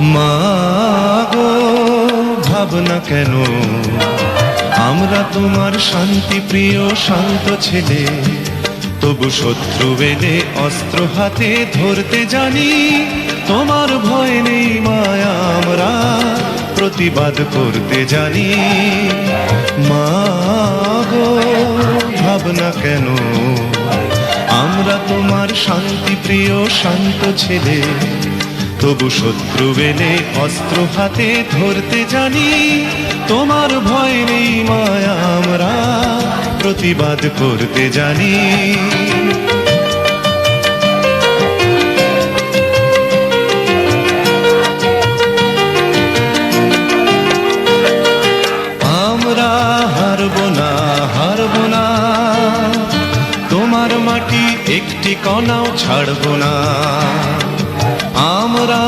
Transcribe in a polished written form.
মা গো ভাবনা কেন, আমরা তোমার শান্তি প্রিয় শান্ত ছেলে, তবু শত্রু এলে অস্ত্র হাতে ধরতে জানি। তোমার ভয় নেই মায়া, আমরা প্রতিবাদ করতে জানি। মা গো ভাবনা কেন, আমরা তোমার শান্তি প্রিয় শান্ত ছেলে, তবু শত্রু এলে অস্ত্র হাতে ধরতে জানি। তোমার ভয় নেই মায়া, আমরা প্রতিবাদ করতে জানি। আমরা হারব না, হারব না, তোমার মাটি একটি কণাও ছাড়ব না। আমরা